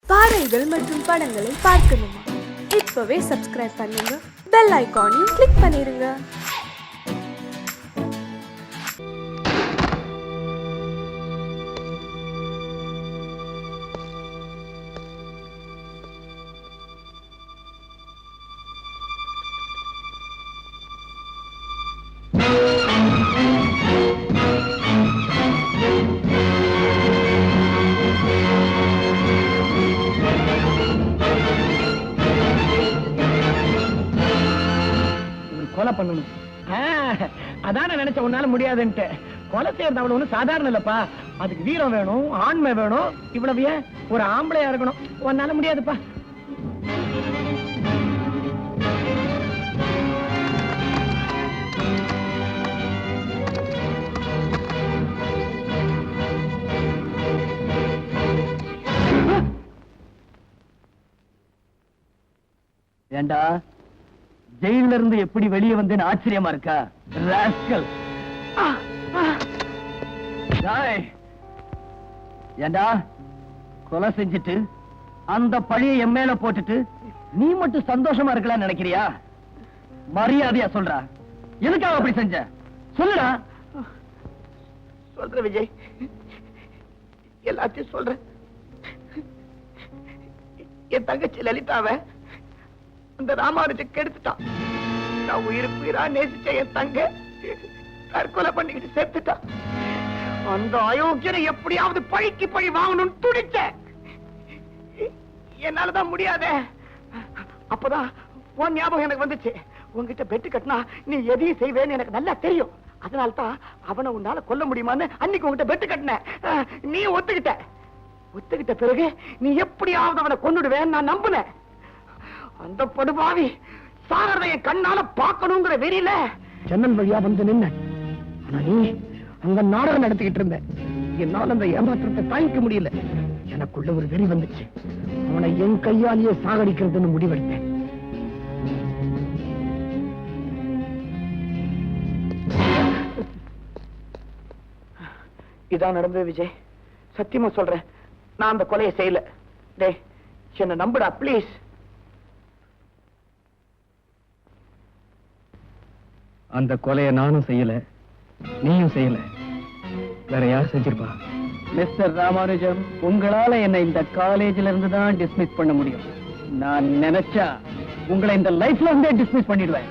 பாடல்கள் மற்றும் படங்களை பார்க்கணுமா? இப்பவே சப்ஸ்கிரைப் பண்ணுங்க, பெல் ஐகானையும் கிளிக் பண்ணிருங்க. கொலை பண்ணணும். அதான நினைச்ச உன்னால முடியாதுன்ட்டு. கொலை செய்யறது அவ்வளவு ஒண்ணு சாதாரண இல்லப்பா. அதுக்கு வீரம் வேணும், ஆண்மை வேணும். இவ்வளவு ஏன் ஒரு ஆம்பளையா இருக்கணும். உன்னால முடியாதுப்பா. ஏண்டா ஜெயில இருந்து எப்படி வெளியே வந்தேன்னு ஆச்சரியமா இருக்கா? ராஸ்கல். ஏண்டா கொலை செஞ்சுட்டு அந்த பழியை என் மேல போட்டுட்டு நீ மட்டும் சந்தோஷமா இருக்கலாம்னு நினைக்கிறியா? மரியாதையா சொல்றா, எதுக்காக அப்படி செஞ்ச? சொல்லுடா. சொல்ற விஜய், எல்லாத்தையும் சொல்றேன். என் தங்கச்சி லலிதாவை அந்த ராமானுஜ கெடுத்துட்டான். நான் உயிருக்கு உயிரா நேசிச்ச என் தங்க தற்கொலை பண்ணிக்கிட்டு சேர்த்துட்டான். அந்த அயோக்கியனை எப்படியாவது பழிக்கு பழி வாங்கணும்னு துடிச்ச. என்னாலதான் முடியாதே. அப்பதான் உன் ஞாபகம் எனக்கு வந்துச்சு. உன்கிட்ட பெட்டு கட்டினா நீ எதையும் செய்வேன்னு எனக்கு நல்லா தெரியும். அதனால்தான் அவனை உன்னால கொல்ல முடியுமான்னு அன்னைக்கு உன்கிட்ட பெட்டு கட்டின. நீ ஒத்துக்கிட்ட பிறகு நீ எப்படியாவது அவனை கொன்னுடுவேன்னு நான் நம்பினேன். அந்த படுபாவி சாகரத என் கண்ணால பார்க்கணுங்கிற வெறியில ஜன்னல் வழியா வந்து நின்ன. ஆனா நீ அங்க நாடகம் நடத்திக்கிட்டு இருந்த. என்னால அந்த ஏமாற்றத்தை தாங்கிக்க முடியல. எனக்குள்ள ஒரு வெறி வந்துச்சு. அவனை என் கையாலேயே சாகடிக்கிறதுன்னு முடிவெடுத்தேன். இதான் நடந்தது விஜய். சத்தியமா சொல்றேன், நான் அந்த கொலையை செய்யல. டேய், என்ன நம்புடா பிளீஸ். அந்த கொலையை நானும் செய்யல, நீயும் செய்யல. வேற யார் செஞ்சிருப்பா? மிஸ்டர் ராமானுஜம், உங்களால என்னை இந்த காலேஜ்ல இருந்து தான் டிஸ்மிஸ் பண்ண முடியும். நான் நினைச்சா உங்களை இந்த லைஃப்ல இருந்தே டிஸ்மிஸ் பண்ணிடுவேன்.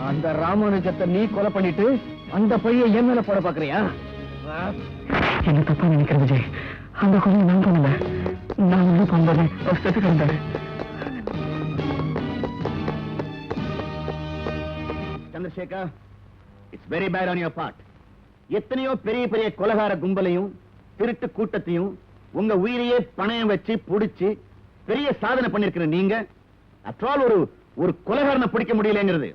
அந்த ராமானுஜத்தை நீ கொலை பண்ணிட்டு அந்த பைய என் மேல போட பாக்குறியா? என்ன தப்பா நினைக்கிற விஜய், அந்த கொலை நான் பண்ணல. நான் வந்து பண்ணது செத்து கிடந்தாரு. Chandrasekhar, it's very bad on your part. எத்தனையோ பெரிய பெரிய கொலைகார கும்பலையும் திருட்டு கூட்டத்தையும் உங்க உயிரையே பணயம் வச்சு புடிச்சு பெரிய சாதனை பண்ணிருக்கிற நீங்க அற்றால் ஒரு கொலைகாரனை பிடிக்க முடியலங்கிறது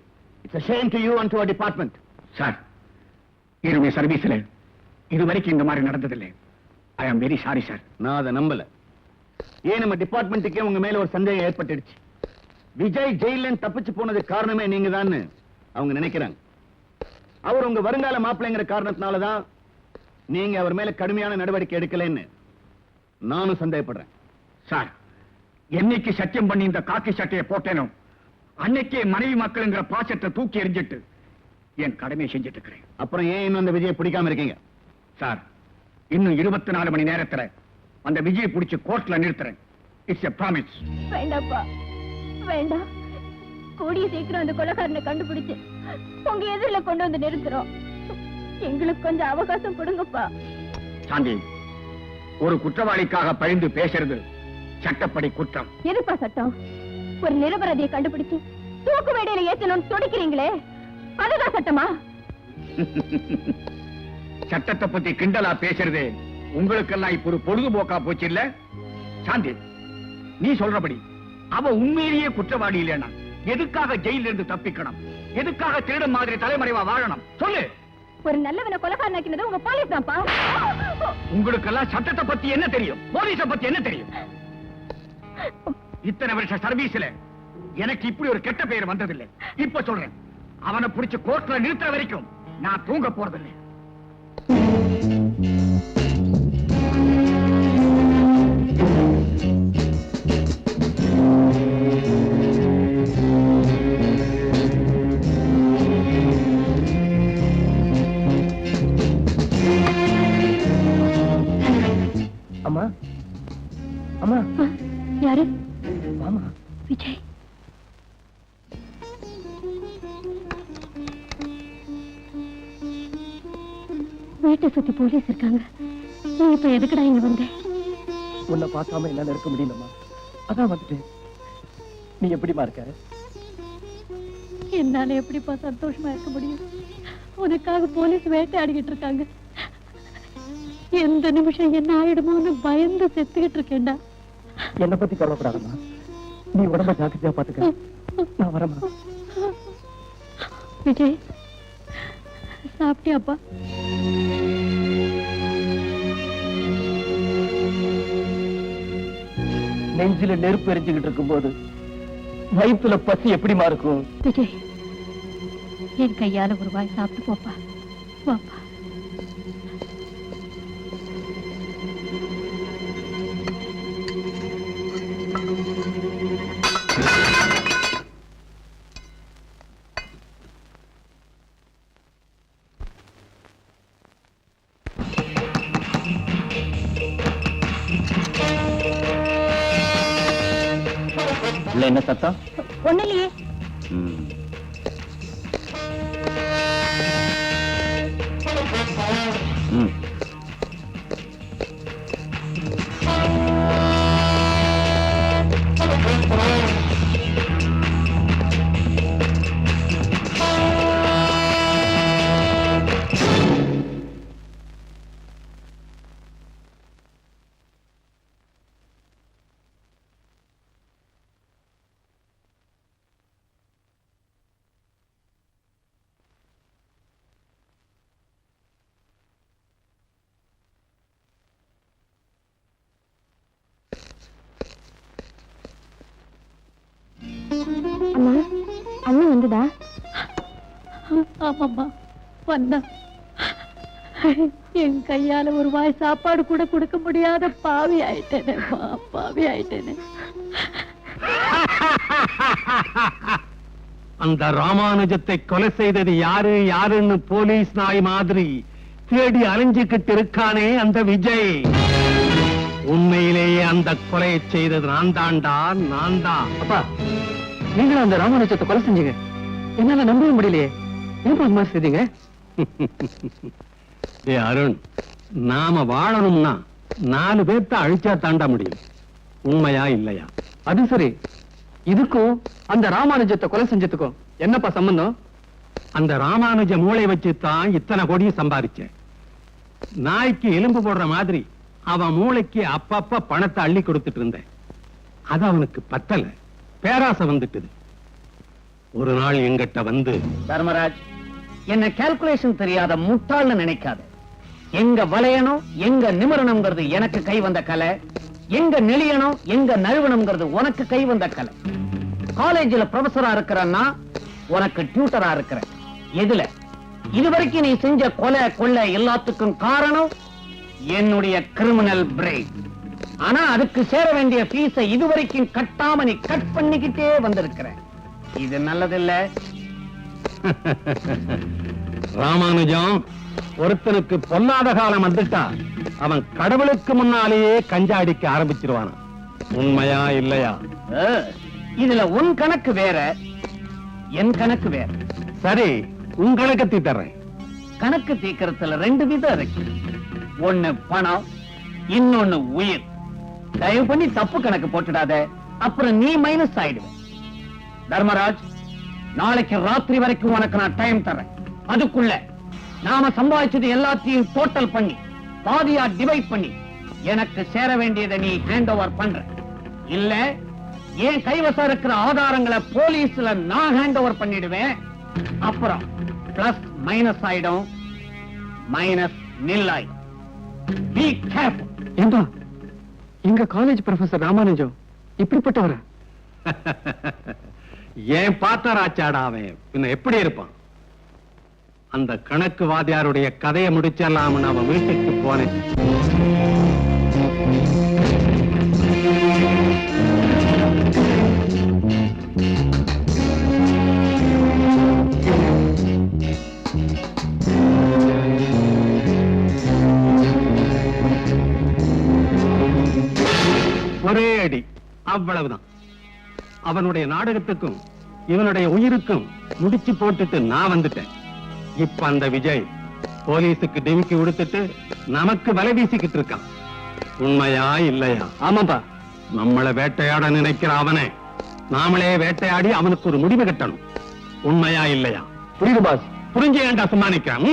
it's a shame to you and to our department. Sir, என்னுடைய சர்வீஸ்ல இதுவரைக்கும் இந்த மாதிரி நடந்ததில்லை. ஐ ஆம் வெரி சாரி சார். நான் அதை நம்பல. ஏன் நம்ம டிபார்ட்மெண்ட்டுக்கே உங்க மேல ஒரு சந்தேகம் ஏற்பட்டுடுச்சு. விஜய் ஜெயில தப்பிச்சு போனது காரணமே நீங்க தான் அவங்க நினைக்கிறாங்க. அவர் உங்க வருங்கால மாப்பிள்ளைங்கிற காரணத்தினாலதான் நீங்க அவர் மேல கடுமையான நடவடிக்கை எடுக்கலன்னு நானும் சந்தேகப்படுறேன். சார், என்னைக்கு சத்தியம் பண்ணி இந்த காக்கி சட்டையை போட்டேனோ அன்னைக்கே மனைவி மக்கள்ங்கிற பாசத்தை தூக்கி எறிஞ்சிட்டு என் கடமையை செஞ்சிட்டு இருக்கிறேன். அப்புறம் ஏன் இன்னும் அந்த விஜயை பிடிக்காம இருக்கீங்க? சார், இன்னும் 24 மணி நேரத்துல அந்த விஜயை பிடிச்சு கோர்ட்ல நிறுத்துறேன். It's a promise. வேண்டாப்பா, வேண்டாம். கூடிய சீக்கிரம் அந்த கொலைகாரனை கண்டுபிடிச்சு உங்க எதிரில கொண்டு வந்து நிறுத்துறோம். எங்களுக்கு கொஞ்சம் அவகாசம் கொடுங்கப்பா. சாந்தி, ஒரு குற்றவாளிக்காக பழிந்து பேசுறது சட்டப்படி குற்றம். எதுப்பா சட்டம்? ஒரு நிரபராதியை கண்டுபிடிச்சு தூக்கு வேடையில ஏத்தணும்னு துடிக்கிறீங்களே, அதுதான் சட்டமா? சட்டத்தை பத்தி கிண்டலா பேசுறது உங்களுக்கெல்லாம் இப்ப ஒரு பொழுதுபோக்கா போச்சு இல்ல? சாந்தி, நீ சொல்றபடி அவ உண்மையிலேயே குற்றவாளி இல்லைன்னா எதுக்காக ஜெயில இருந்து தப்பிக்கணும்? எதுக்காக திருடன் மாதிரி தலைமறைவா வாழணும்? சொல்லு. ஒரு நல்லவனை கொலைகாரனாக்கினது உங்க போலீஸ் தான்ப்பா. உங்களுக்கெல்லாம் சட்டத்தை பத்தி என்ன தெரியும்? போலீஸ பத்தி என்ன தெரியும்? இத்தனை வருஷ சர்வீஸ்ல எனக்கு இப்படி ஒரு கெட்ட பெயர் வந்ததில்லை. இப்ப சொல்றேன், அவனை பிடிச்சு கோர்ட்ல நிறுத்துற வரைக்கும் நான் தூங்க போறதில்லை. அம்மா, அம்மா. யாரு? ஆமா, விஜய். வீட்டை சுத்தி போலீஸ் இருக்காங்க. நீ இப்ப எதுக்குடா இங்க வந்த? உன்னை பார்க்காம என்னால இருக்க முடியலம்மா, அதான் வந்துட்டேன். நீ எப்படிமா இருக்க? என்னால எப்படிப்பா சந்தோஷமா இருக்க முடியும்? உனக்காக போலீஸ் வேட்டையாடிக்கிட்டு இருக்காங்க. எந்த நிமிஷம் என்ன ஆயிடுமோன்னு பயந்து செத்துக்கிட்டு இருக்கேன்டா. என்னை பத்தி கவலைப்படாதம்மா, நீ உடம்ப ஜாக்கிரதையா பாத்துக்க. நான் வரமா? விஜய், சாப்பிட்டியாப்பா? நெஞ்சில நெருப்பு எரிஞ்சுக்கிட்டு இருக்கும்போது வயிற்றுல பசி எப்படிமா இருக்கும்? விஜய், என் கையால ஒரு வாய் சாப்பிட்டு போப்பா. வாப்பா. என்ன சத்தம்? ஒண்ணு இல்லையே. அம்மா, அண்ணா வந்துதா? ஆமாம்மா, வந்தா. என் கையால ஒரு வாய் சாப்பாடு கூட கொடுக்க முடியாத பாவி ஆயிட்டேனே, பாவி ஆயிட்டேனே. அந்த ராமானுஜத்தை கொலை செய்தது யாரு யாருன்னு போலீஸ் நாய் மாதிரி தேடி அலைஞ்சுக்கிட்டு இருக்கானே அந்த விஜய். உண்மையிலேயே அந்த கொலையை செய்தது நான் தான்டா, நான் தான். அப்பா, நீங்களும் அந்த ராமானுஜத்தை கொலை செஞ்சீங்க? என்னால நம்பவே முடியலையே. ஏன் அது மாதிரி செய்தீங்க? ஏ அருண், நாம வாழணும்னா 4 பேர்த்த அழிச்சா தாண்ட முடியும். உண்மையா இல்லையா? அது சரி, இதுக்கும் அந்த ராமானுஜத்தை கொலை செஞ்சதுக்கும் என்னப்பா சம்பந்தம்? அந்த ராமானுஜ மூளை வச்சுதான் இத்தனை கோடியும் சம்பாதிச்சேன். நாய்க்கு எலும்பு போடுற மாதிரி அவன் மூளைக்கு அப்பப்ப பணத்தை அள்ளி கொடுத்துட்டு இருந்தேன். அது அவனுக்கு பத்தல, பேராசை வந்துட்டுது. ஒரு நாள் எங்கிட்ட வந்து, தர்மராஜ், என்ன கால்குலேஷன் தெரியாத முட்டாள்னு நினைக்காத. எங்க வளையணும் எங்க நிமிரணுங்கிறது எனக்கு கை வந்த கலை, எங்க நெளியணும் எங்க நழுவணுங்கிறது உனக்கு கை வந்த கலை. காலேஜ்ல ப்ரொஃபஸரா இருக்கிறன்னா உனக்கு டியூட்டரா இருக்கிற. எதுல இதுவரைக்கும் நீ செஞ்ச கொலை கொள்ளை எல்லாத்துக்கும் காரணம் என்னுடைய கிரிமினல் பிரெயின். ஆனா அதுக்கு சேர வேண்டிய ஃபீஸை இதுவரைக்கும் கட்டாம நீ கட் பண்ணிக்கிட்டே வந்திருக்கிற. இது நல்லதில்ல. ராமானுஜம், ஒருத்தனுக்கு பொல்லாத காலம் வந்துட்டா அவன் கடவுளுக்கு முன்னாலேயே கஞ்சா அடிக்க ஆரம்பிச்சிருவான். உண்மையா இல்லையா? இதுல உன் கணக்கு வேற, என் கணக்கு வேற. சரி, உன் கணக்கு தீர்த்தர்றேன். கணக்கு தீர்க்கறதுல 2 விதம் இருக்கு. ஒண்ணு பணம், இன்னொன்னு உயிர். தயவு பண்ணி தப்பு கணக்கு போட்டுடாத, அப்புறம் நீ மைனஸ் ஆயிடுவ. தர்மராஜ், நாளைக்கு ராத்திரி வரைக்கும் உனக்கு நான் டைம் தரேன். அதுக்குள்ள நாம சம்பாதிச்சது எல்லாத்தையும் டோட்டல் பண்ணி பாதியா டிவைட் பண்ணி எனக்கு சேர வேண்டியதை நீ ஹேண்ட் ஓவர் பண்ற. இல்ல ஏன் கைவசம் இருக்கிற ஆதாரங்களை போலீஸ்ல நான் ஹேண்ட் ஓவர் பண்ணிடுவேன். அப்புறம் பிளஸ் மைனஸ் ஆயிடும், மைனஸ் நில் ஆயிடும். Be careful. ஏன்பா, எங்க காலேஜ் ப்ரொஃபசர் ராமானுஜம் இப்படிப்பட்டவரா? ஏன் பார்த்தாராச்சாடா அவன், பின்ன எப்படி இருப்பான்? அந்த கணக்கு வாதியாருடைய கதையை முடிச்சலாம்னு அவன் வீட்டுக்கு போனேன். ஒரே அடி, அவ்வளவுதான். அவனுடைய நாடகத்துக்கும் இவனுடைய உயிருக்கும் முடிச்சு போட்டுட்டு நான் வந்துட்டேன். இப்ப அந்த விஜய் போலீஸுக்கு டிமிக்கி கொடுத்துட்டு நமக்கு வலை வீசிக்கிட்டு இருக்கான். உண்மையா இல்லையா? ஆமாப்பா. நம்மளை வேட்டையாட நினைக்கிற அவனை நாமளே வேட்டையாடி அவனுக்கு ஒரு முடிவு கட்டணும். உண்மையா இல்லையா? புரியுது பாஸ். புரிஞ்சு ஏன்டா சும்மா நிக்கிறான்?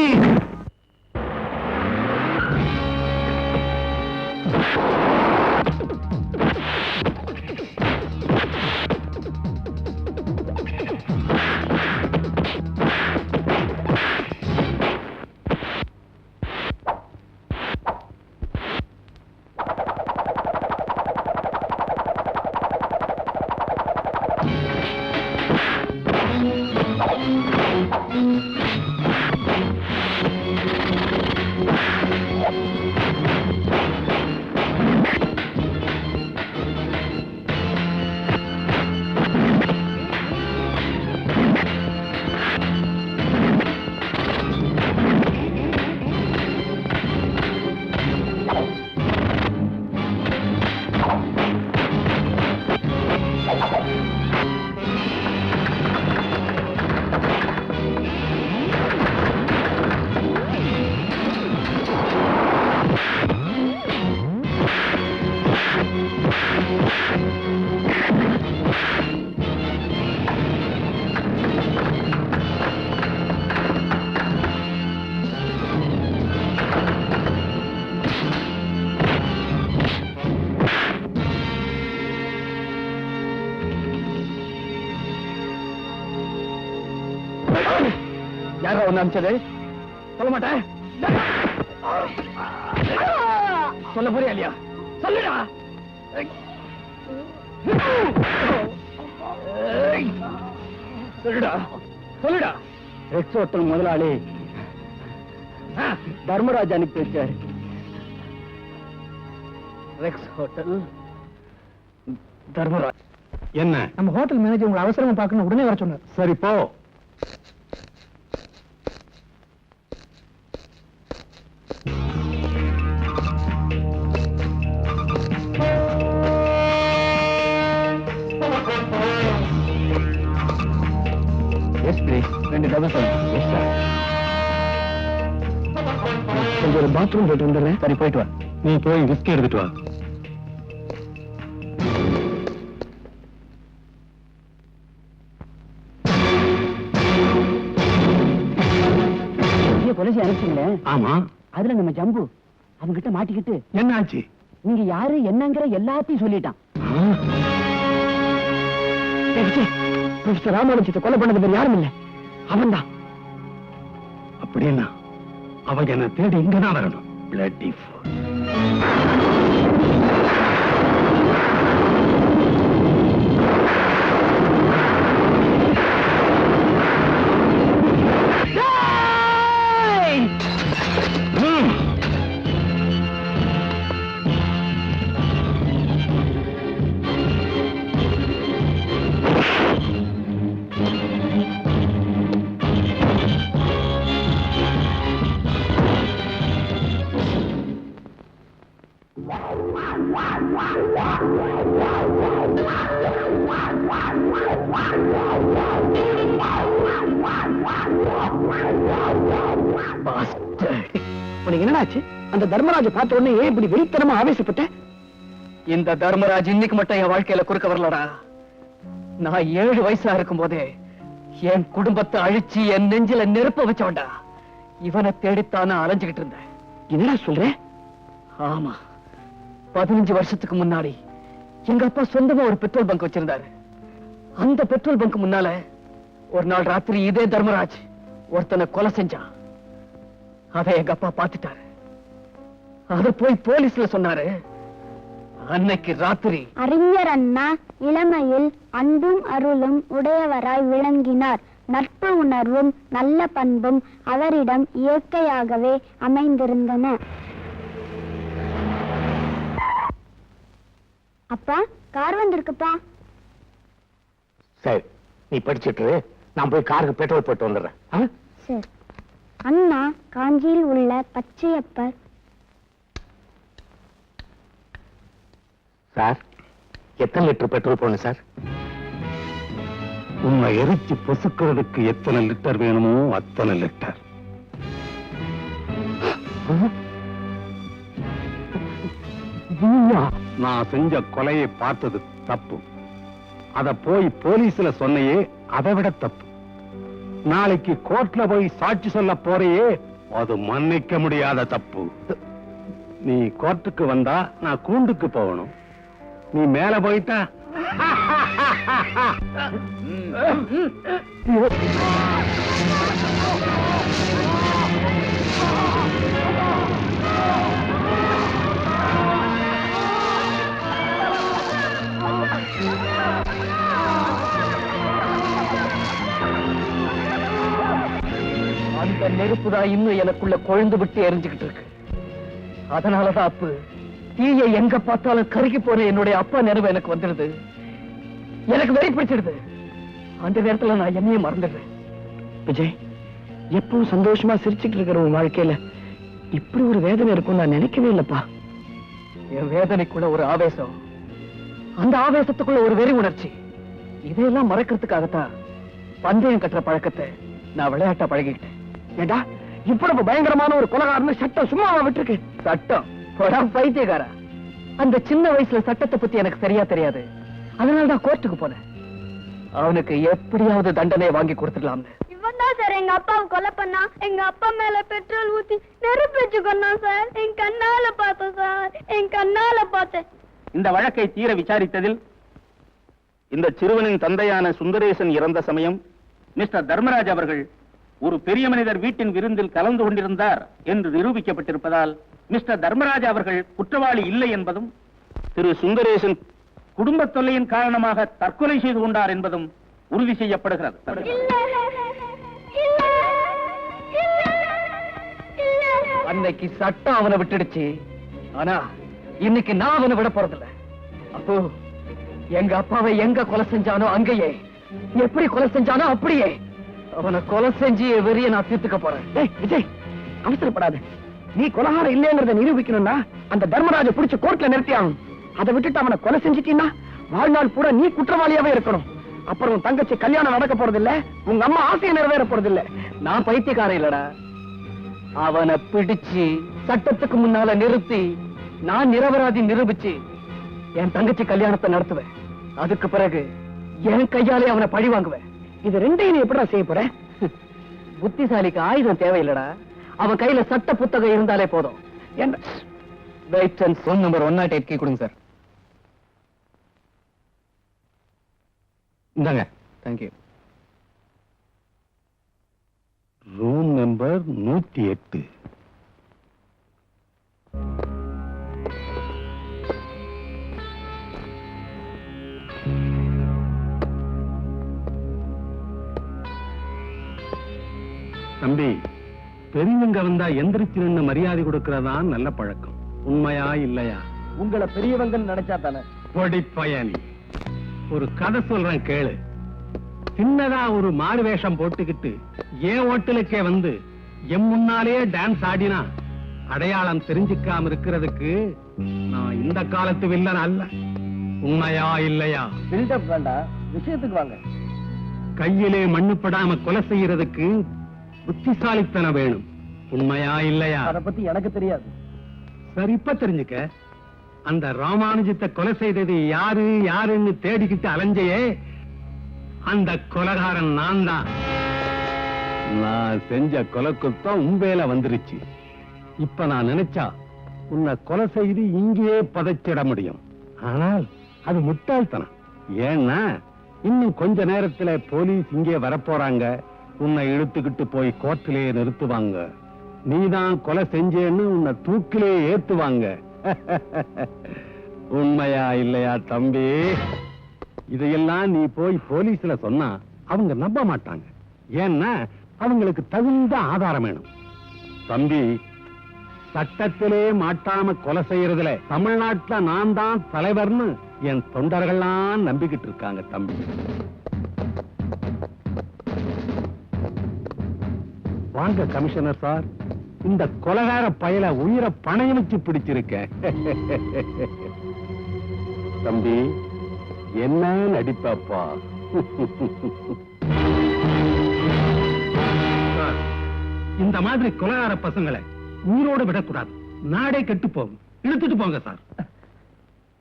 யாரா ஒண்ணு அனுப்பிச்சது? சொல்ல மாட்டேன். சொல்ல போறியா இல்லையா? சொல்லுடா. சொல்லுடா, சொல்லுடா. ரெக்ஸ் ஹோட்டல் முதலாளி தர்மராஜ் அனுப்பி வச்சார். Rex hotel Dharmaraj. என்ன? நம்ம ஹோட்டல் மேனேஜர் உங்களை அவசரமா பார்க்கணும், உடனே வர சொன்னார். சரி போ. Yes, please. 2 double yes sir. கொஞ்சம் ஒரு பாத்ரூம் போயிட்டு வந்துடுறேன். சரி, போயிட்டு வா. நீ போய் விஸ்கி எடுத்துட்டு வா. போலீஸ் அனுப்பிச்சீங்களே, ஆமா, அதுல நம்ம ஜம்பு அவங்கிட்ட மாட்டிக்கிட்டு என்ன ஆச்சு? நீங்க யாரு என்னங்கிற எல்லாத்தையும் சொல்லிட்டான். மிஸ்டர் ராமானுஜத்தை கொலை பண்ணது வேற யாரும் இல்ல, அவன்தான். அப்படின்னா அவன் என்ன தேடி இங்கதான் வரணும். Bloody fool. உனக்கு என்னடாச்சு? அந்த தர்மராஜ பார்த்த உடனே ஏன் இப்படி வெறித்தனமா ஆவேசப்பட்ட? இந்த தர்மராஜ் இன்னைக்கு மட்டும் என் வாழ்க்கையில குறுக்க வரலடா. நான் 7 வயசா இருக்கும் போதே என் குடும்பத்தை அழிச்சு என் நெஞ்சில நெருப்ப வச்சவன்டா. இவனை தேடித்தான அலைஞ்சுகிட்டு இருந்தேன். என்னடா சொல்ற? ஆமா, 15 வருஷத்துக்கு முன்னாடி எங்க அப்பா சொந்தமா ஒரு பெட்ரோல் பங்க் வச்சிருந்தாரு. அந்த பெட்ரோல் பங்க் முன்னால ஒரு நாள் ராத்திரி இதே தர்மராஜ் ஒருத்தனை கொலை செஞ்சான். அதை எங்க அப்பா பார்த்துட்டாரு. அத போய் போலீஸ்ல சொன்னாரு. அன்னைக்கு ராத்திரி அறிஞர் அண்ணா இளமையில் அன்பும் அருளும் உடையவராய் விளங்கினார். நட்பு உணர்வும் நல்ல பண்பும் அவரிடம் இயற்கையாகவே அமைந்திருந்தன. அப்பா, கார் வந்திருக்குப்பா. சரி, நீ படிச்சுட்டு நான் போய் காருக்கு பெட்ரோல் போட்டு வந்துடுறேன். சரி. அண்ணா காஞ்சியில் உள்ள பச்சையப்பர். சார், எத்தனை லிட்டர் பெட்ரோல் போடணும் சார்? உன்னை எரிச்சு பொசுக்கிறதுக்கு எத்தனை லிட்டர் வேணுமோ அத்தனை லிட்டர். நான் செஞ்ச கொலையை பார்த்தது தப்பு. அத போய் போலீஸ்ல சொன்னையே அதை விட தப்பு. நாளைக்கு கோர்ட்ல போய் சாட்சி சொல்ல போறையே, அது மன்னிக்க முடியாத தப்பு. நீ கோர்ட்டுக்கு வந்தா நான் கூண்டுக்கு போகணும். நீ மேல போயிட்டா அந்த நெருப்புதான் இன்னும் எனக்குள்ள கொழுந்து விட்டு எரிஞ்சுக்கிட்டு இருக்கு. அதனாலதான் அப்பு தீய எங்க பார்த்தாலும் கருகி போற என்னுடைய அப்பா நினைவு எனக்கு வந்துடுது. எனக்கு வெறி பிடிச்சிடுது. அந்த நேரத்துல நான் என்னையே மறந்துடுறேன். விஜய், எப்பவும் சந்தோஷமா சிரிச்சுட்டு இருக்கிற உன் வாழ்க்கையில இப்படி ஒரு வேதனை இருக்கும் நான் நினைக்கவே இல்லப்பா. என் வேதனைக்குள்ள ஒரு ஆவேசம், அந்த ஆவேசத்துக்குள்ள ஒரு வெறி உணர்ச்சி. இதையெல்லாம் மறக்கிறதுக்காகத்தான் பந்தயம் கட்டுற பழக்கத்தை நான் விளையாட்டா பழகிக்கிட்டேன். ஏண்டா, இவ்வளவு பயங்கரமான ஒரு கொலைகாரன்னு சட்டம் சும்மாவா விட்டுருக்கு? சட்டம் போடா பைத்தியக்காரா. அந்த சின்ன வயசுல சட்டத்தை பத்தி எனக்கு சரியா தெரியாது. அதனாலதான் கோர்ட்டுக்கு போனேன். அவனுக்கு எப்படியாவது தண்டனை வாங்கி கொடுத்துடலாம்னு. இவன் தான் சார் எங்க அப்பாவை கொலை பண்ணா. எங்க அப்பா மேல பெட்ரோல் ஊத்தி நெருப்பு வச்சு கொண்டான் சார். என் கண்ணால பார்த்தேன் சார், என் கண்ணால பார்த்தேன். இந்த வழக்கை தீர விசாரித்ததில் இந்த சிறுவனின் தந்தையான சுந்தரேசன் இறந்த சமயம் மிஸ்டர் தர்மராஜ் அவர்கள் ஒரு பெரிய மனிதர் வீட்டின் விருந்தில் கலந்து கொண்டிருந்தார் என்று நிரூபிக்கப்பட்டிருப்பதால் மிஸ்டர் தர்மராஜ் அவர்கள் குற்றவாளி இல்லை என்பதும், திரு சுந்தரேசன் குடும்ப தொல்லையின் காரணமாக தற்கொலை செய்து கொண்டார் என்பதும் உறுதி செய்யப்படுகிறது. அன்னைக்கு சட்டம் அவனை விட்டுடுச்சு. ஆனா இன்னைக்கு நான் அவனை விட போறதில்ல. அப்போ எங்க அப்பாவை எங்க கொலை செஞ்சானோ அங்கேயே, எப்படி கொலை செஞ்சானோ அப்படியே அவனை கொலை செஞ்சு வெறிய நான் தீர்த்துக்க போறேன். விஜய், அவசரப்படாத. நீ கொலைகாரம் இல்லைங்கிறத நிரூபிக்கணும்னா அந்த தர்மராஜ பிடிச்சு கோர்ட்ல நிறுத்தி ஆகணும். அதை விட்டுட்டு அவனை கொலை செஞ்சுட்டீங்கன்னா வாழ்நாள் பூரா நீ குற்றவாளியாவே இருக்கணும். அப்புறம் உன் தங்கச்சி கல்யாணம் நடக்க போறது இல்ல, உங்க அம்மா ஆசையை நிறைவேற போறது இல்ல. நான் பைத்தியக்காரன் இல்லடா. அவனை பிடிச்சு சட்டத்துக்கு முன்னால நிறுத்தி நான் நிரபராதி நிரூபிச்சு என் தங்கச்சி கல்யாணத்தை நடத்துவேன். அதுக்கு பிறகு என் கையாலே அவனை பழி வாங்குவேன். இது ரெண்டையும் நீ எப்படிடா செய்ய போற? புத்திசாலிக்கு ஆயுதம் தேவையில்லடா. அவன் கையில சட்ட புத்தகம் இருந்தாலே போதும். என்ன wait and room number 108 key கொடுங்க சார். இந்தாங்க. தேங்க்யூ. Room number 108. தம்பி, பெரியவங்க வந்தா எந்திரிச்சு நின்னு மரியாதை கொடுக்கறதான் நல்ல பழக்கம். உண்மையா இல்லையா? உங்களை பெரியவங்கன்னு நினைச்சா தானே. பொடி பயணி, ஒரு கதை சொல்றேன் கேளு. சின்னதா ஒரு மாறு வேஷம் போட்டுக்கிட்டு ஏன் ஹோட்டலுக்கே வந்து என் முன்னாலே டான்ஸ் ஆடினா அடையாளம் தெரிஞ்சுக்காம இருக்கிறதுக்கு நான் இந்த காலத்து வில்லன் அல்ல. உண்மையா இல்லையா? பில்டப் வேண்டாம், விஷயத்துக்கு வாங்க. கையிலே மண்ணுப்படாம கொலை செய்யறதுக்கு புத்திசாலித்தனம் வேணும். உண்மையா இல்லையா? அத பத்தி எனக்கு தெரியாது. சரி, இப்ப தெரிஞ்சுக்க. அந்த ராமானுஜத்தை கொலை செய்தது யாரு யாருன்னு தேடிக்கிட்டு அலைஞ்சையே, அந்த கொலைகாரன் நான் தான். நான் செஞ்ச கொலை குத்தம் உண்மையில வந்துருச்சு. இப்ப நான் நினைச்சா உன்னை கொலை செய்து இங்கேயே பதைச்சிட முடியும். ஆனால் அது முட்டாள்தனம். ஏன்னா இன்னும் கொஞ்ச நேரத்துல போலீஸ் இங்கே வரப்போறாங்க. உன்னை இழுத்துக்கிட்டு போய் கோர்ட்டிலே நிறுத்துவாங்க. நீதான் கொலை செஞ்சேன்னு உன்னை தூக்கிலே ஏத்துவாங்க. உண்மையா இல்லையா தம்பி? இதையெல்லாம் நீ போய் போலீஸ்ல சொன்னா அவங்க நம்ப மாட்டாங்க. ஏன்னா அவங்களுக்கு தகுந்த ஆதாரம் வேணும். தம்பி, சட்டத்திலே மாட்டாம கொலை செய்யறதுல தமிழ்நாட்டுல நான் தான் தலைவர்னு என் தொண்டர்கள்லாம் நம்பிக்கிட்டு இருக்காங்க தம்பி. வாங்க கமிஷனர் சார், இந்த கொலைகார பயல உயிரை பணையம் வச்சு பிடிச்சிருக்கேன். தம்பி, என்ன நடிப்பாப்பா? இந்த மாதிரி கொலைகார பசங்களை உயிரோட விடக்கூடாது. நாடே கெட்டு போகும். இழுத்துட்டு போங்க சார்.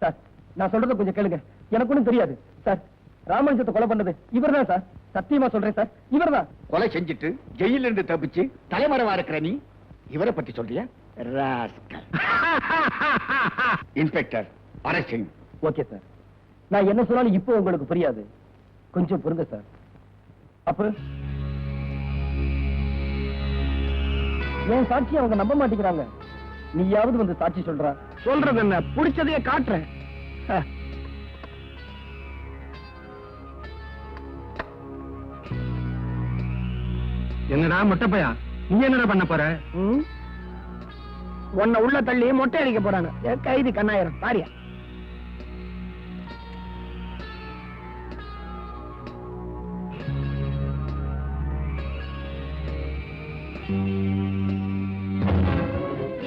சார், நான் சொல்றத கொஞ்சம் கேளுங்க. எனக்கு ஒண்ணும் தெரியாது சார். ராமானுஜத்தை கொலை பண்ணது இவர்தான் சார். சத்தியமா சொல்றேன் சார், இவர்தான். கொலை செஞ்சுட்டு ஜெயில இருந்து தப்பிச்சு தலைமறைவா இருக்கிற நீ இவரை பத்தி சொல்றியா? Inspector, arrest. ஓகே சார், நான் என்ன சொன்னாலும் இப்போ உங்களுக்கு புரியாது. கொஞ்சம் பொறுங்க சார். அப்புறம் என் சாட்சி அவங்க நம்ப மாட்டேங்கிறாங்க. நீயாவது வந்து சாட்சி சொல்ற. சொல்றது என்ன, புடிச்சதையே காட்டுறேன். என்னடா மொட்டைப்பையா, நீ என்னடா பண்ண போற? உன்னை உள்ள தள்ளி மொட்டை அடிக்க போறாங்க. கைது கண்ணாயிரம் பாரியா.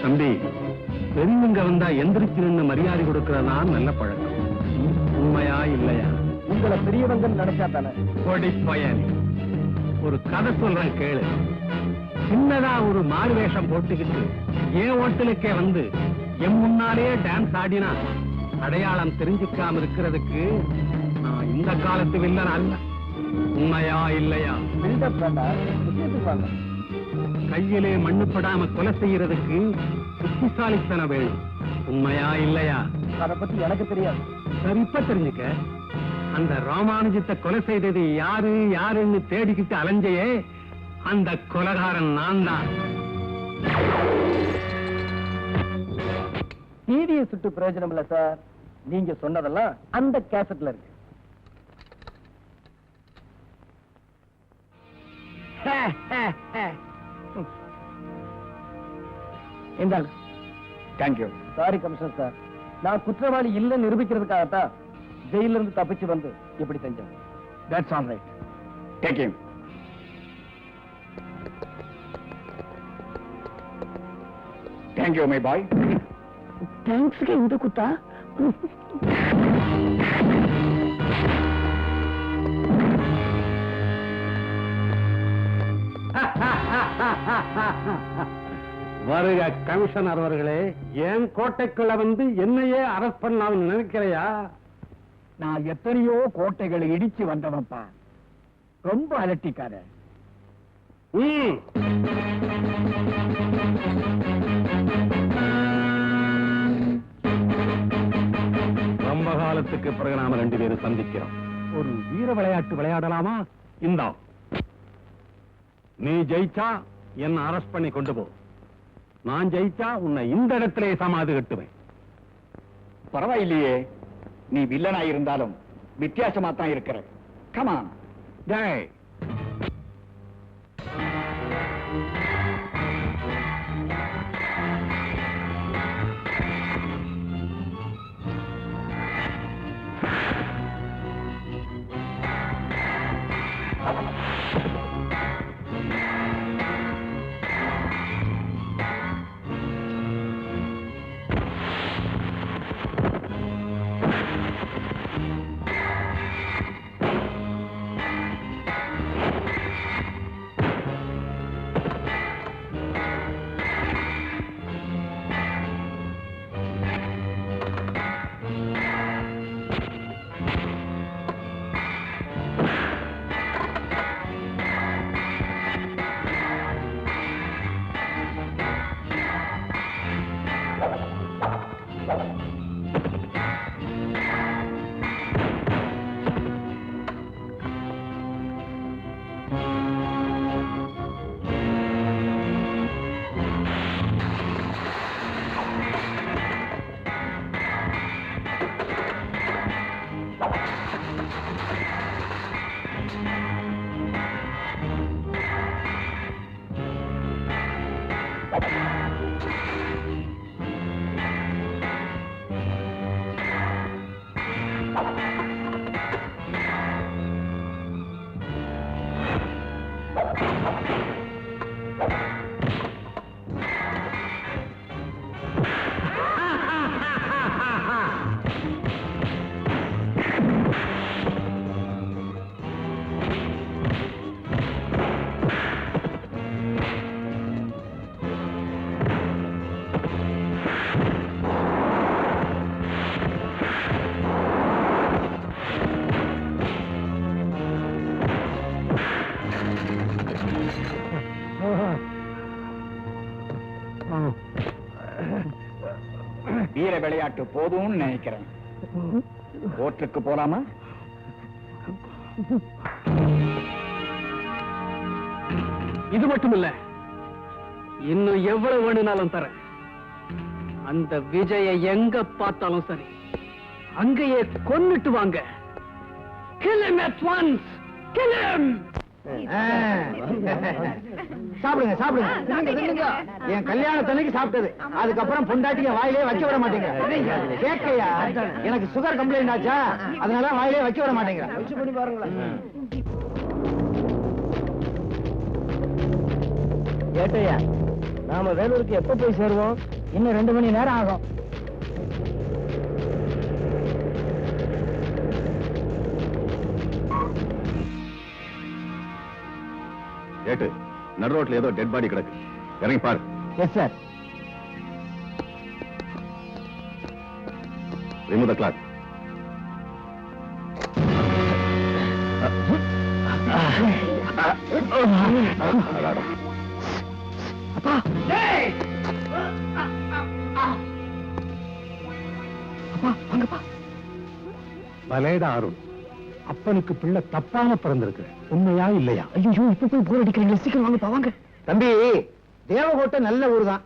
தம்பி, பெரியவங்க வந்தா எந்திரிச்சு நின்னு மரியாதை கொடுக்கறதா நல்ல பழக்கம். உண்மையா இல்லையா? உங்களை பெரியவங்கன்னு நினைச்சா தானே. பொடி பயணி, ஒரு கதை சொல்றேன் கேளு. சின்னதா ஒரு மாறு வேஷம் போட்டுக்கிட்டு ஏன் ஹோட்டலுக்கே வந்து என் முன்னாலே டான்ஸ் ஆடினா அடையாளம் தெரிஞ்சுக்காம இருக்கிறதுக்கு நான் இந்த காலத்து வில்லன் அல்ல. உண்மையா இல்லையா? பில்டப் வேண்டாம், விஷயத்துக்கு வாங்க. கையிலே மண்ணுப்படாம கொலை செய்யறதுக்கு புத்திசாலித்தனம் வேணும். உண்மையா இல்லையா? அத பத்தி எனக்கு தெரியாது. சரி, இப்ப தெரிஞ்சுக்க. அந்த ராமானுஜத்தை கொலை செய்தது யாரு யாருன்னு தேடிக்கிட்டு அலைஞ்சையே, அந்த கொலைகாரன் நான் தான். டிவியை சுட்டு பிரயோஜனம் இல்ல சார். நீங்க சொன்னதெல்லாம் அந்த கேசட்ல இருக்கு. இந்தாங்க. தேங்க்யூ. சாரி கமிஷனர் சார், நான் குற்றவாளி இல்ல நிரூபிக்கிறதுக்காகத்தான் ஜெயில இருந்து தப்பிச்சு வந்து இப்படி செஞ்சேன். That's all right. Take him. Thank you, my boy. தேங்க்ஸ்க்கு இந்த குத்தா? வருக கமிஷனர் அவர்களே, ஏன் கோட்டைக்குள்ள வந்து என்னையே அரெஸ்ட் பண்ணலாம்னு நினைக்கிறையா? நான் எத்தனையோ கோட்டைகளை இடிச்சு வந்தவன்ப்பா. ரொம்ப அலட்டிக்கார. ரொம்ப காலத்துக்கு பிறகு நாம 2 பேரும் சந்திக்கிறோம். ஒரு வீர விளையாட்டு விளையாடலாமா? இந்தா, நீ ஜெயிச்சா என்ன அரெஸ்ட் பண்ணி கொண்டு போ. நான் ஜெயிச்சா உன்னை இந்த இடத்திலே சமாதி கட்டுவேன். பரவாயில்லையே, நீ வில்லனா இருந்தாலும் வித்தியாசமா தான் இருக்கிற. கமான். ஜெய். வீர விளையாட்டு போதும்னு நினைக்கிறேன். கோர்ட்டுக்கு போலாமா? இது மட்டும் இல்ல, இன்னும் எவ்வளவு வேணும்னாலும் தரேன். அந்த விஜய எங்க பார்த்தாலும் சரி, அங்கேயே கொன்னுட்டு வாங்க. Kill him at once. Kill him. சாப்பிடுங்க சாப்பிடுங்க. என் கல்யாணத்தன்னைக்கு சாப்பிட்டது, அதுக்கப்புறம் பொண்டாட்டிய வாயிலே வைக்க விட மாட்டேங்க. கேட்கையா, எனக்கு சுகர் கம்ப்ளைண்ட் ஆச்சா, அதனால வாயிலே வைக்க விட மாட்டேங்க. கேட்டையா, நாம வேலூருக்கு எப்ப போய் சேருவோம்? இன்னும் 2 மணி நேரம் ஆகும். கேட்டு நடு ரோட்ல ஏதோ டெட் பாடி கிடக்கு, இறங்கி பாரு. Yes sir. Remove the cloth. பலேடா அருண், அப்பனுக்கு பிள்ளை தப்பாம பிறந்திருக்கு. உண்மையா இல்லையா? ஐயோ, இப்ப போய் போர் அடிக்கிறீங்க. சீக்கிரம் வாங்க வாங்க. தம்பி, தேவகோட்டை நல்ல ஊர் தான்.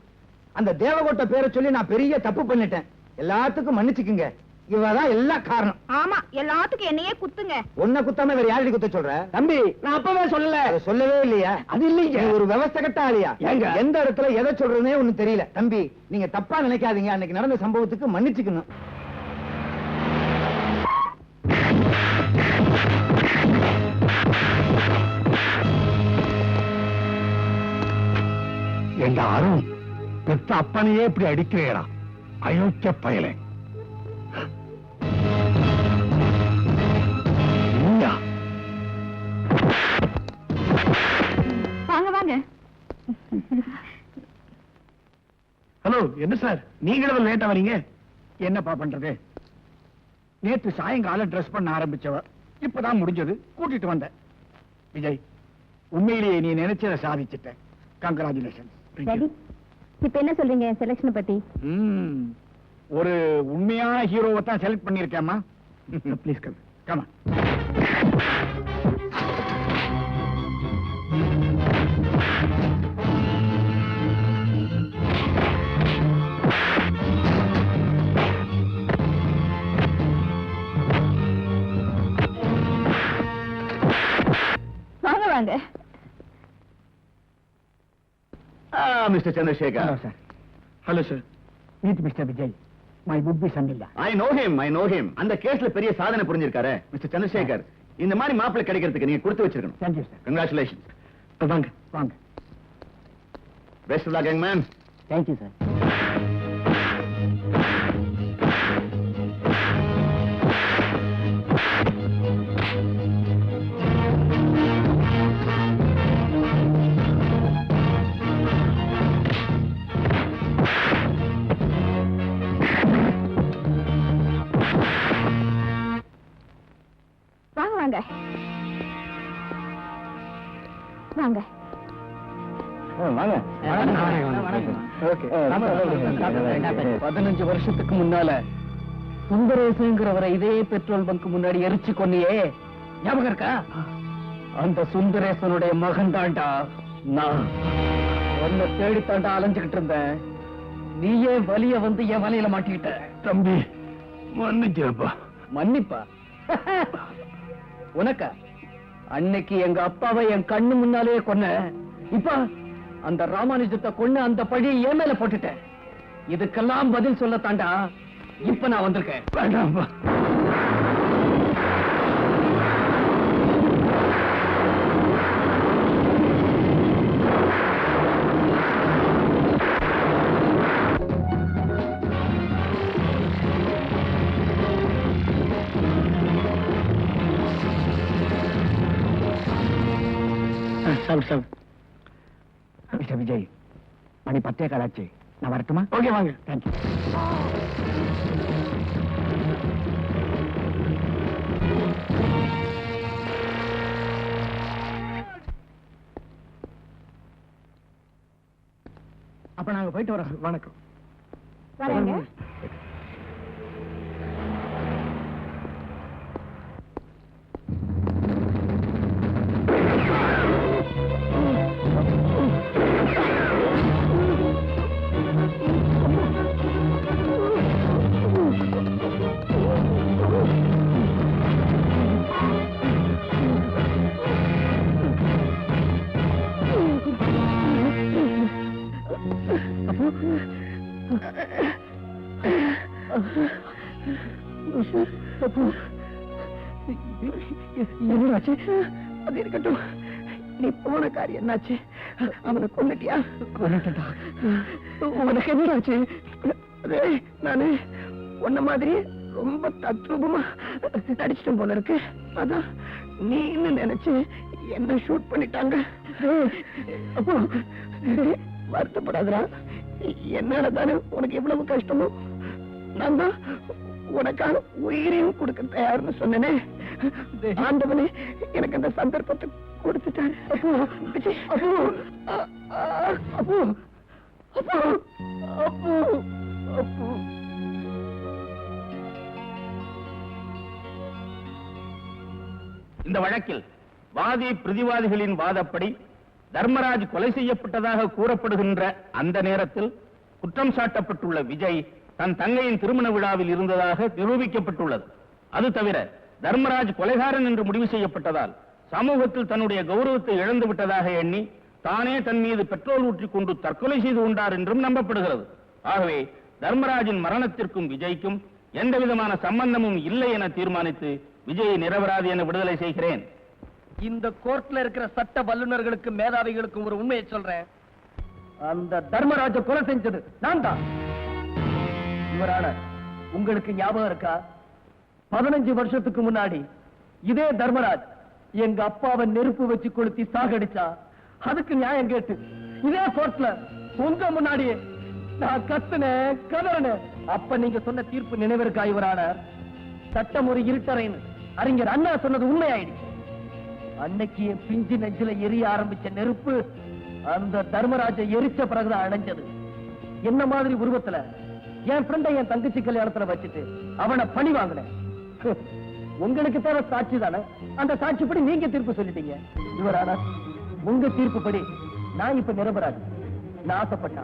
அந்த தேவகோட்டை பேரை சொல்லி நான் பெரிய தப்பு பண்ணிட்டேன். எல்லாத்துக்கும் மன்னிச்சுக்குங்க. இவதான் எல்லா காரணம். ஆமா, எல்லாத்துக்கும் என்னையே குத்துங்க. ஒன்ன குத்தாம வேற யாரடி குத்த சொல்ற? தம்பி, நான் அப்பவே சொல்லல. சொல்லவே இல்லையா? அது இல்லைங்க. ஒரு விவசாய கட்ட ஆளியா? எந்த இடத்துல எதை சொல்றதுனே ஒண்ணு தெரியல. தம்பி, நீங்க தப்பா நினைக்காதீங்க. அன்னைக்கு நடந்த சம்பவத்துக்கு மன்னிச்சுக்கணும். என்ற அருண், பெத்த அப்பனையே இப்படி அடிக்கிறேடா, அயோக்கிய பயலே. வாங்க வாங்க. ஹலோ, என்ன சார் நீங்களும் லேட்டா வரீங்க? என்னப்பா பண்றது? நேற்று சாயங்காலம் ட்ரெஸ் பண்ண ஆரம்பிச்சவ இப்பதான் முடிஞ்சது, கூட்டிட்டு வந்தேன். விஜய், உண்மையிலேயே நீ நினைச்சத சாதிச்சிட்ட. கங்க்ராச்சுலேஷன். இப்ப என்ன சொல்றீங்க செலக்ஷன் பத்தி? ஒரு உண்மையான ஹீரோவை தான் செலக்ட் பண்ணிருக்கேம்மா. Please come come. வாங்க வாங்க. Mister Chandrasekhar. Hello sir. Meet mister Vijay, my would be son in law. I know him. அந்த கேஸ்ல பெரிய சாதனை புரிஞ்சிருக்காரு மிஸ்டர் சந்திரசேகர். இந்த மாதிரி மாப்பிள்ளை கிடைக்கிறதுக்கு நீங்க கொடுத்து வச்சிருக்கணும். Thank you sir. கங்க்ராச்சுலேஷன். வாங்க வாங்க. Best of luck young man. Thank you sir. வாங்க வாங்க வாங்க. 15 வருஷத்துக்கு முன்னால சுந்தரேசங்கிறவரை இதே பெட்ரோல் பங்க் முன்னாடி எரிச்சு கொன்னியே, ஞாபகம் இருக்கா? அந்த சுந்தரேசனுடைய மகன் தாண்டா நான். உன்னை தேடித்தாண்டா அலைஞ்சுகிட்டு இருந்தேன். நீயே வலிய வந்து என் வலையில மாட்டிக்கிட்ட. தம்பி மன்னிச்சிருப்பா. மன்னிப்பா? உனக்கா? அன்னைக்கு எங்க அப்பாவை என் கண்ணு முன்னாலே கொன்ன. இப்ப அந்த ராமானுஜத்தை கொன்னு அந்த பழியை என் மேல போட்டுட்டேன். இதுக்கெல்லாம் பதில் சொல்லத்தாண்டா இப்ப நான் வந்திருக்கேன். வேண்டாம்ப்பா. சார் மிஸ்டர் விஜய், மணி 10 ஆச்சு. நான் வரட்டுமா? ஓகே வாங்க. தேங்க்யூ. அப்ப நாங்க போயிட்டு வரோம். வணக்கம். வரேங்க. என்னாச்சு? அது இருக்கட்டும். நீ போன காரியம் என்னாச்சு? அவனை கொண்டுட்டியா? கொண்டுட்டா. உனக்கு என்னாச்சு? நானு உன்ன மாதிரி ரொம்ப தத்ரூபமா நடிச்சிட்டேன் போல இருக்கு. அதான் நீ என்ன நினைச்சு என்ன ஷூட் பண்ணிட்டாங்க. அப்போ வருத்தப்படாதா? என்னால தானே உனக்கு எவ்வளவு கஷ்டமோ. நான் தான் உனக்காக உயிரையும் கொடுக்க தயார்னு சொன்னேனே. ஆண்டவனே எனக்கு அந்த சந்தர்ப்பத்தை கொடுத்துட்டாரு. அப்போ அப்போ அப்போ அப்போ அப்போ இந்த வழக்கில் வாதி பிரதிவாதிகளின் வாதப்படி தர்மராஜ் கொலை செய்யப்பட்டதாக கூறப்படுகின்ற அந்த நேரத்தில் குற்றம் சாட்டப்பட்டுள்ள விஜய் தன் தங்கையின் திருமண விழாவில் இருந்ததாக நிரூபிக்கப்பட்டுள்ளது. அது தவிர தர்மராஜ் கொலைகாரன் என்று முடிவு செய்யப்பட்டதால் சமூகத்தில் தன்னுடைய கௌரவத்தை இழந்து விட்டதாக எண்ணி தானே தன் மீது பெட்ரோல் ஊற்றிக் கொண்டு தற்கொலை செய்து கொண்டார் என்றும் நம்பப்படுகிறது. ஆகவே தர்மராஜின் மரணத்திற்கும் விஜய்க்கும் எந்த விதமான சம்பந்தமும் இல்லை என தீர்மானித்து விஜயை நிரபராதி என விடுதலை செய்கிறேன். இந்த கோர்ட்ல இருக்கிற சட்ட வல்லுநர்களுக்கும் மேதாவிகளுக்கும் ஒரு உண்மையை சொல்றேன். அந்த தர்மராஜ கொலை செஞ்சது நான் தான். இவரான உங்களுக்கு ஞாபகம் இருக்கா? 15 வருஷத்துக்கு முன்னாடி இதே தர்மராஜ் எங்க அப்பாவை நெருப்பு வச்சு கொளுத்தி சாகடிச்சா. அதுக்கு நியாயம் கேட்டு இதே கோர்ட்ல உங்க முன்னாடியே நான் கத்துனேன் கதறினேன். அப்ப நீங்க சொன்ன தீர்ப்பு நினைவிற்கா இவரான சட்டம் ஒரு இருட்டறைன்னு அறிஞர் அண்ணா சொன்னது உண்மையாயிடுச்சு. அன்னைக்கு என் பிஞ்சு நெஞ்சில எரிய ஆரம்பிச்ச நெருப்பு அந்த தர்மராஜ எரிச்ச பிறகுதான் அணைஞ்சது. என்ன மாதிரி உருவத்துல என் ஃப்ரெண்டை என் தங்கச்சி கல்யாணத்துல வச்சுட்டு அவனை பழி வாங்கினேன். உங்களுக்கு தேவை சாட்சி தானே, அந்த சாட்சிப்படி நீங்க தீர்ப்பு சொல்லிட்டீங்க. இவரான உங்க தீர்ப்புப்படி நான் இப்ப நிரபராதி. நான் ஆசைப்பட்டா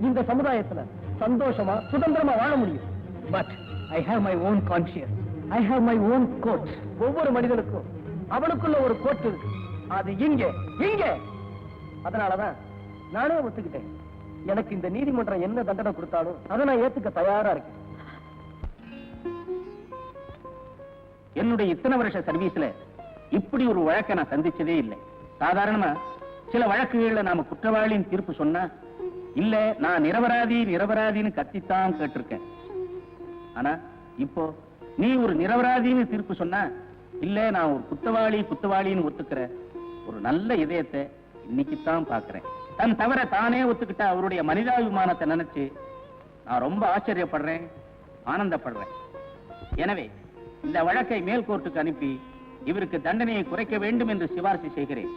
இந்த சமுதாயத்துல சந்தோஷமா சுதந்திரமா வாழ முடியும். But I have my own conscious, I have my own code. ஒவ்வொரு மனிதனுக்கும் அவனுக்குள்ள ஒரு கோட் இருக்கு. அது இங்க இங்க. அதனாலதான் நானே ஒத்துக்கிட்டேன். எனக்கு இந்த நீதிமன்றம் என்ன தண்டனை கொடுத்தாலும் அதை நான் ஏத்துக்க தயாரா இருக்கேன். என்னுடைய இத்தனை வருஷ சர்வீஸ்ல இப்படி ஒரு வழக்கை நான் சந்திச்சதே இல்லை. சாதாரணமா சில வழக்குகள்ல நாம குற்றவாளியின் தீர்ப்பு சொன்னா இல்ல நான் நிரபராதி நிரபராதின்னு கத்தித்தான் கேட்டிருக்கேன். ஆனா இப்போ நீ ஒரு நிரபராதின்னு தீர்ப்பு சொன்னா இல்ல நான் ஒரு குற்றவாளி குற்றவாளின்னு ஒத்துக்கிற ஒரு நல்ல இதயத்தை இன்னைக்குத்தான் பாக்குறேன். தன் தவிர தானே ஒத்துக்கிட்ட அவருடைய மனிதாபிமானத்தை நினைச்சு நான் ரொம்ப ஆச்சரியப்படுறேன், ஆனந்தப்படுறேன். எனவே இந்த வழக்கை மேல் கோர்ட்டுக்கு அனுப்பி இவருக்கு தண்டனையை குறைக்க வேண்டும் என்று சிபாரிசு செய்கிறேன்.